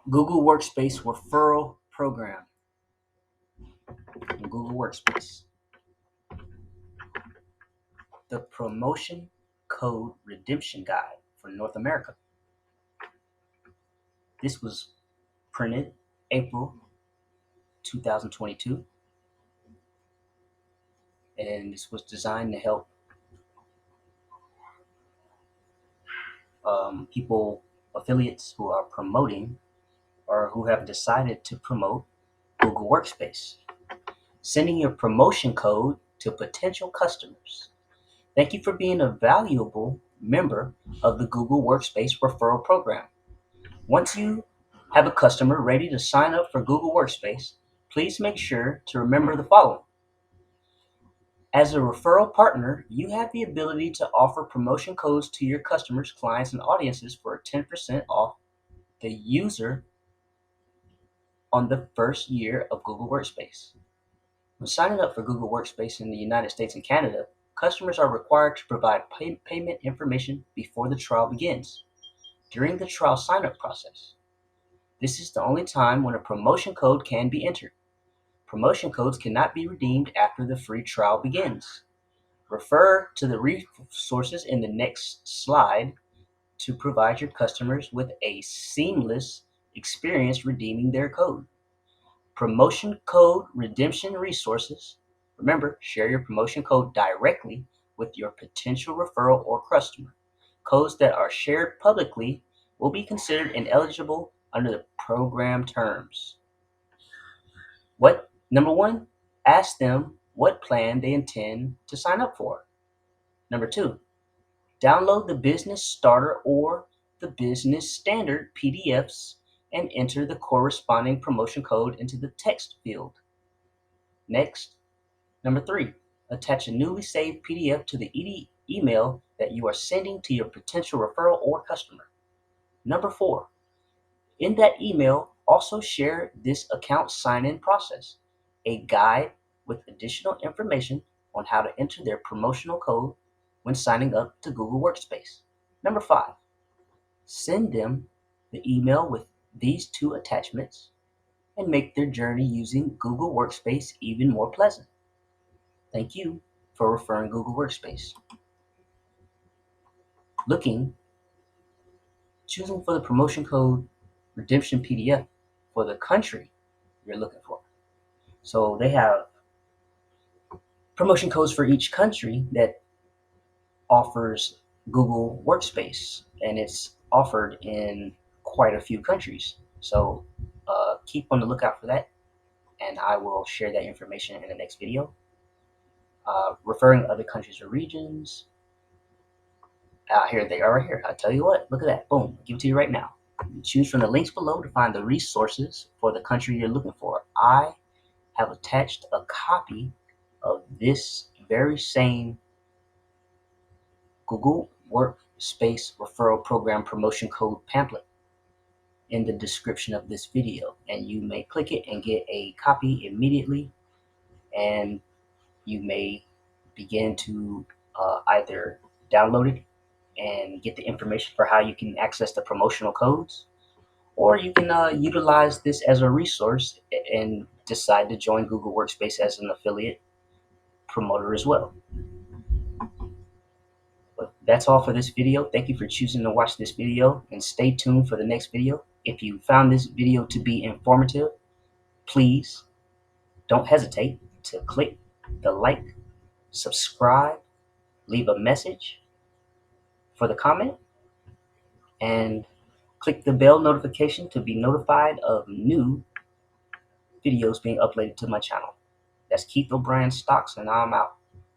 Google Workspace Referral Program in Google Workspace. The Promotion Code Redemption Guide for North America. This was printed April 2022, and this was designed to help people, affiliates who are promoting or who have decided to promote Google Workspace, sending your promotion code to potential customers. Thank you for being a valuable member of the Google Workspace Referral Program. Once you have a customer ready to sign up for Google Workspace, please make sure to remember the following. As a referral partner, you have the ability to offer promotion codes to your customers, clients, and audiences for 10% off the user on the first year of Google Workspace. When signing up for Google Workspace in the United States and Canada, customers are required to provide payment information before the trial begins. During the trial sign-up process, this is the only time when a promotion code can be entered. Promotion codes cannot be redeemed after the free trial begins. Refer to the resources in the next slide to provide your customers with a seamless experience redeeming their code. Promotion code redemption resources. Remember, share your promotion code directly with your potential referral or customer. Codes that are shared publicly will be considered ineligible under the program terms. Number one, ask them what plan they intend to sign up for. Number two, download the Business Starter or the Business Standard PDFs and enter the corresponding promotion code into the text field. Next, number three, attach a newly saved PDF to the email that you are sending to your potential referral or customer. Number four, in that email, also share this account sign-in process, a guide with additional information on how to enter their promotional code when signing up to Google Workspace. Number five, send them the email with these two attachments and make their journey using Google Workspace even more pleasant. Thank you for referring Google Workspace. Choosing for the promotion code redemption PDF for the country you're looking for. So they have promotion codes for each country that offers Google Workspace, and it's offered in quite a few countries. So keep on the lookout for that, and I will share that information in the next video. Referring other countries or regions. Here they are right here. I tell you what, look at that. Boom, I'll give it to you right now. You choose from the links below to find the resources for the country you're looking for. I have attached a copy of this very same Google Workspace Referral Program promotion code pamphlet in the description of this video, and you may click it and get a copy immediately, and you may begin to either download it and get the information for how you can access the promotional codes, or you can utilize this as a resource and decide to join Google Workspace as an affiliate promoter as well. But that's all for this video. Thank you for choosing to watch this video, and stay tuned for the next video. If you found this video to be informative, please don't hesitate to click the like, subscribe, leave a message for the comment, and click the bell notification to be notified of new videos being uploaded to my channel. That's Keith O'Brien Stocks, and I'm out.